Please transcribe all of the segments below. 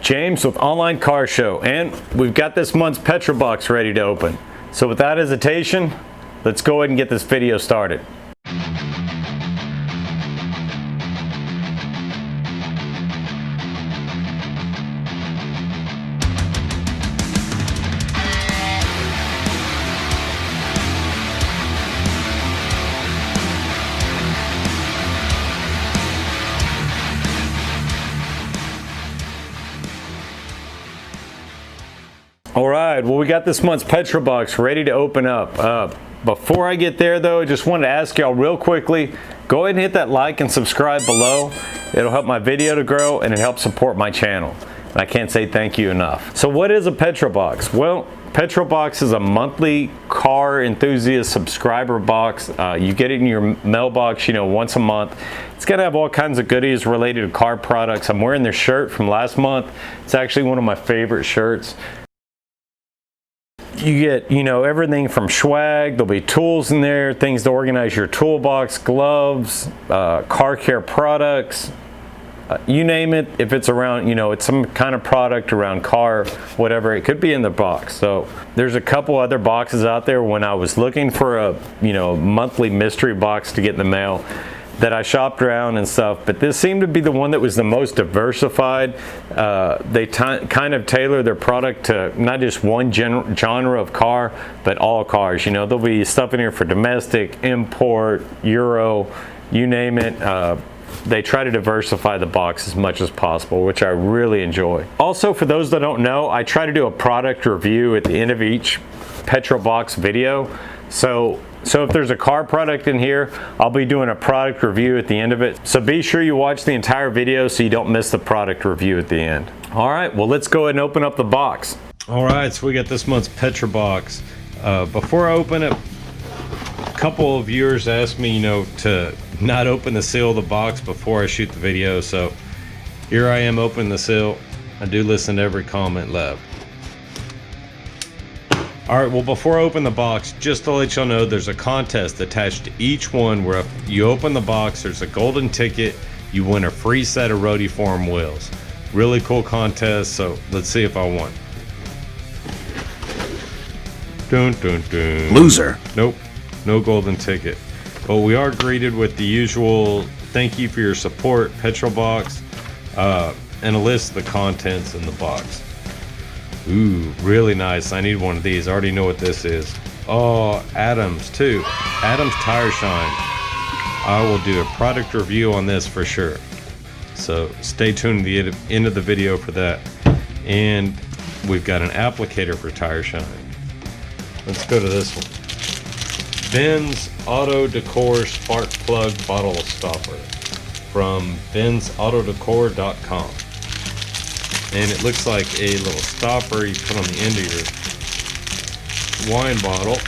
James with OnlineCarShow, and we've got this month's Petrolbox ready to open. So without hesitation, let's go ahead and get this video started. All right, well, we got this month's Petrolbox ready to open up. Before I get there though, I just wanted to ask y'all real quickly, go ahead and hit that like and subscribe below. It'll help my video to grow and it helps support my channel. And I can't say thank you enough. So what is a Petrolbox? Well, Petrolbox is a monthly car enthusiast subscriber box. You get it in your mailbox, once a month. It's gonna have all kinds of goodies related to car products. I'm wearing their shirt from last month. It's actually one of my favorite shirts. You get, everything from swag. There'll be tools in there, things to organize your toolbox, gloves, car care products, you name it. If it's around, it's some kind of product around car, whatever, it could be in the box. So there's a couple other boxes out there. When I was looking for a, monthly mystery box to get in the mail, that I shopped around and stuff, but this seemed to be the one that was the most diversified. They kind of tailor their product to not just one genre of car, but all cars. There'll be stuff in here for domestic, import, Euro, you name it. They try to diversify the box as much as possible, which I really enjoy. Also, for those that don't know, I try to do a product review at the end of each Petrolbox video. So if there's a car product in here, I'll be doing a product review at the end of it. So be sure you watch the entire video so you don't miss the product review at the end. All right, well, let's go ahead and open up the box. All right, so we got this month's Petrolbox. Before I open it, a couple of viewers asked me, to not open the seal of the box before I shoot the video. So here I am opening the seal. I do listen to every comment left. All right, well, before I open the box, just to let y'all know, there's a contest attached to each one where if you open the box, there's a golden ticket. You win a free set of Roadie wheels. Really cool contest, so let's see if I won. Dun, dun, dun. Loser. Nope, no golden ticket. But we are greeted with the usual thank you for your support, Petrolbox, and a list of the contents in the box. Ooh, really nice. I need one of these. I already know what this is. Oh, Adams too. Adams Tire Shine. I will do a product review on this for sure. So stay tuned to the end of the video for that. And we've got an applicator for Tire Shine. Let's go to this one. Ben's Auto Decor Spark Plug Bottle Stopper from bensautodecor.com. And it looks like a little stopper you put on the end of your wine bottle.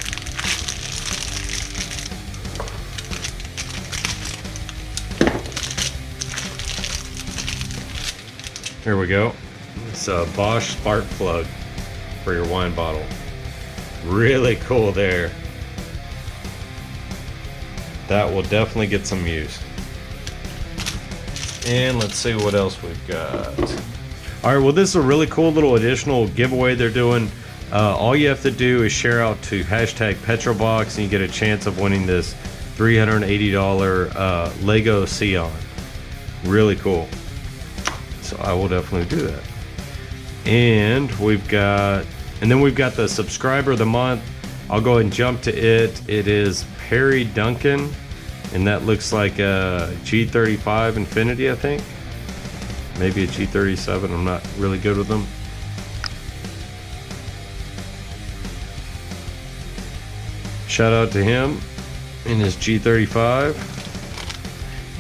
Here we go. It's a Bosch spark plug for your wine bottle. Really cool there. That will definitely get some use. And let's see what else we've got. All right, well, this is a really cool little additional giveaway they're doing. All you have to do is share out to hashtag Petrolbox and you get a chance of winning this $380 Lego Sion. Really cool. So I will definitely do that. And then we've got the subscriber of the month. I'll go ahead and jump to it. It is Perry Duncan, and that looks like a G35 Infinity, I think. Maybe a G37, I'm not really good with them. Shout out to him in his G35.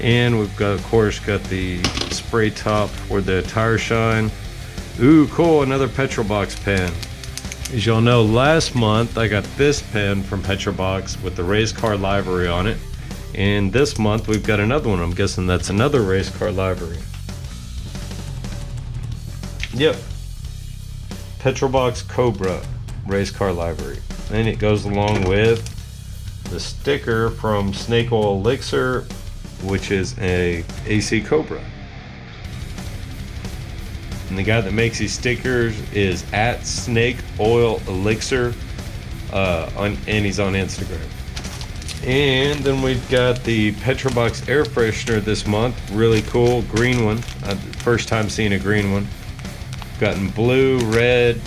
And we've got, of course, got the spray top for the Tire Shine. Ooh, cool, another Petrolbox pen. As y'all know, last month I got this pen from Petrolbox with the race car livery on it. And this month we've got another one. I'm guessing that's another race car livery. Yep, Petrolbox Cobra race car livery. And it goes along with the sticker from Snake Oil Elixir, which is a AC Cobra. and the guy that makes these stickers is at Snake Oil Elixir, and he's on Instagram. And then we've got the Petrolbox air freshener this month. Really cool, green one. First time seeing a green one. Gotten blue, red.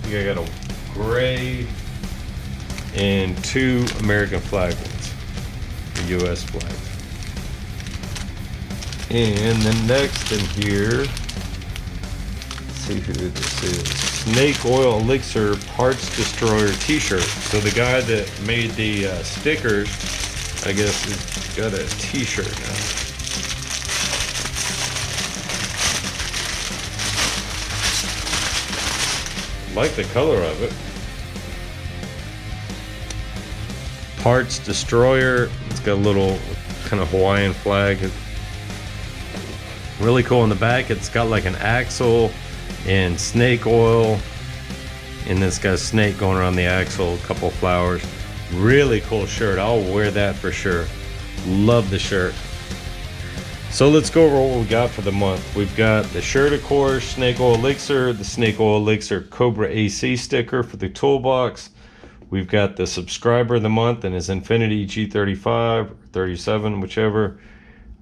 I got a gray and 2 American flag ones, the U.S. flag. And then next in here, let's see who this is. Snake Oil Elixir Parts Destroyer t-shirt. So the guy that made the stickers, I guess, has got a t-shirt now. Like the color of it. Parts Destroyer. It's got a little kind of Hawaiian flag. Really cool on the back. It's got like an axle and snake oil, and it's got a snake going around the axle, a couple of flowers. Really cool shirt. I'll wear that for sure. Love the shirt. So let's go over what we got for the month. We've got the shirt, of course, Snake Oil Elixir, the Snake Oil Elixir Cobra AC sticker for the toolbox. We've got the subscriber of the month and his Infinity G35 or 37, whichever.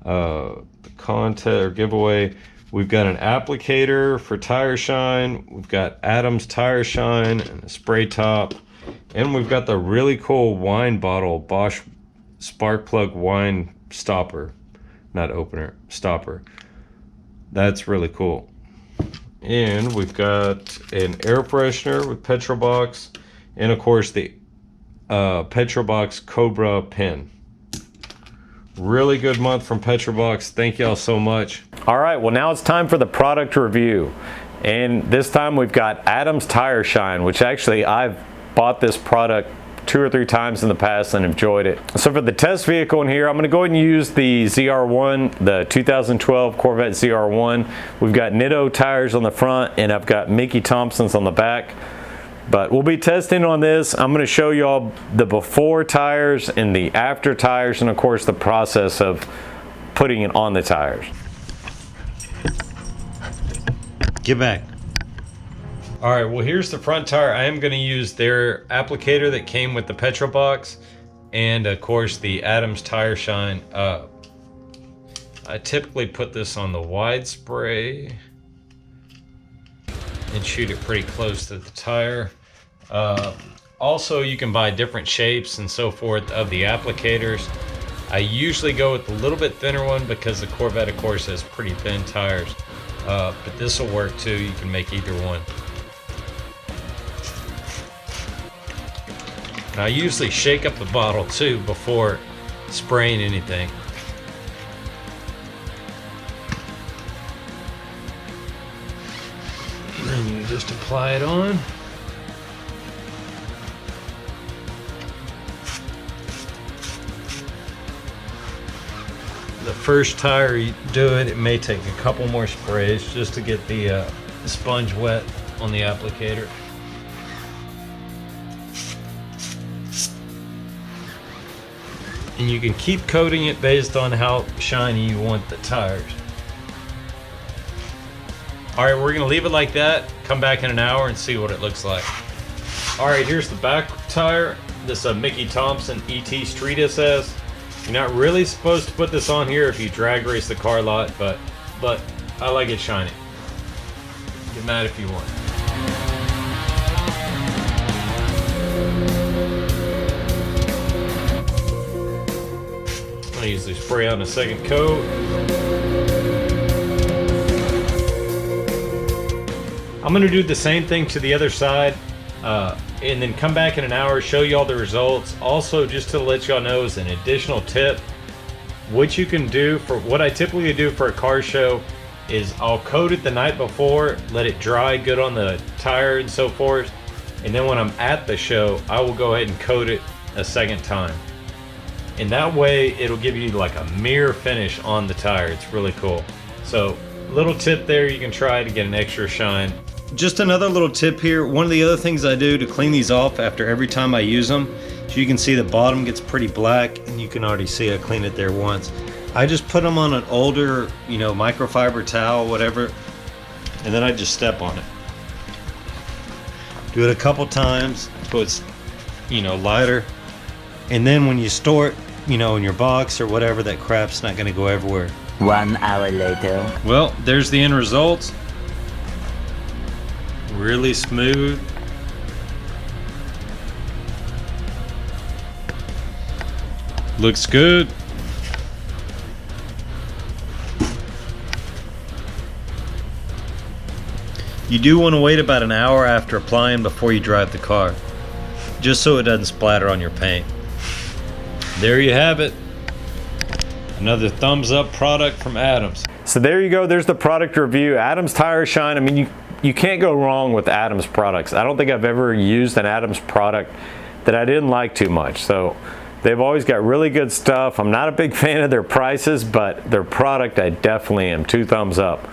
The contest or giveaway. We've got an applicator for tire shine. We've got Adam's tire shine and a spray top. And we've got the really cool wine bottle Bosch spark plug wine stopper. Not opener, stopper. That's really cool. And we've got an air freshener with Petrolbox. And of course the Petrolbox Cobra pen. Really good month from Petrolbox. Thank y'all so much. All right, well now it's time for the product review. And this time we've got Adam's Tire Shine, which actually I've bought this product 2 or 3 times in the past and enjoyed it. So for the test vehicle in here, I'm going to go ahead and use the ZR1, the 2012 Corvette ZR1. We've got Nitto tires on the front and I've got Mickey Thompson's on the back. But we'll be testing on this. I'm going to show y'all the before tires and the after tires, and of course the process of putting it on the tires. Get back. All right, well here's the front tire. I am going to use their applicator that came with the Petrolbox, and of course the Adam's Tire Shine. I typically put this on the wide spray and shoot it pretty close to the tire. Also, you can buy different shapes and so forth of the applicators. I usually go with a little bit thinner one because the Corvette, of course, has pretty thin tires. But this will work too. You can make either one. And I usually shake up the bottle too before spraying anything. And then you just apply it on. The first tire you do it, it may take a couple more sprays just to get the sponge wet on the applicator. And you can keep coating it based on how shiny you want the tires. All right, we're gonna leave it like that, come back in an hour and see what it looks like. All right, here's the back tire. This Mickey Thompson ET Street SS. You're not really supposed to put this on here if you drag race the car a lot, but I like it shiny. Get mad if you want. I usually spray on a second coat. I'm gonna do the same thing to the other side and then come back in an hour, show you all the results. Also, just to let y'all know as an additional tip, what you can do for what I typically do for a car show is I'll coat it the night before, let it dry good on the tire and so forth, and then when I'm at the show, I will go ahead and coat it a second time. And that way it'll give you like a mirror finish on the tire. It's really cool. So little tip there you can try to get an extra shine. Just another little tip here. One of the other things I do to clean these off after every time I use them, so you can see the bottom gets pretty black, and you can already see I cleaned it there once. I just put them on an older, microfiber towel, whatever, and then I just step on it. Do it a couple times so it's, you know, lighter. And then when you store it, you know, in your box or whatever, that crap's not gonna go everywhere. 1 hour later. Well, there's the end results. Really smooth. Looks good. You do want to wait about an hour after applying before you drive the car, just so it doesn't splatter on your paint. There you have it. Another thumbs up product from Adams. So there you go, there's the product review. Adams Tire Shine. I mean, you can't go wrong with Adams products. I don't think I've ever used an Adams product that I didn't like too much. So they've always got really good stuff. I'm not a big fan of their prices, but their product I definitely am. 2 thumbs up.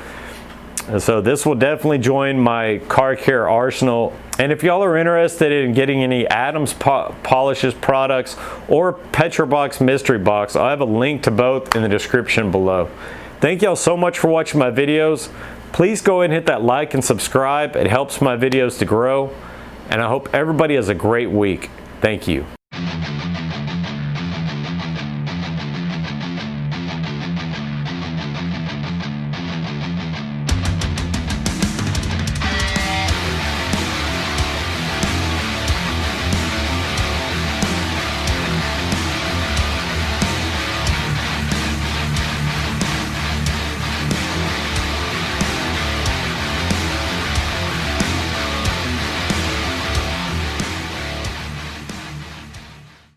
And so this will definitely join my car care arsenal. And if y'all are interested in getting any Adams Polishes products or Petrolbox mystery box, I'll have a link to both in the description below. Thank y'all so much for watching my videos. Please go ahead and hit that like and subscribe. It helps my videos to grow. And I hope everybody has a great week. Thank you.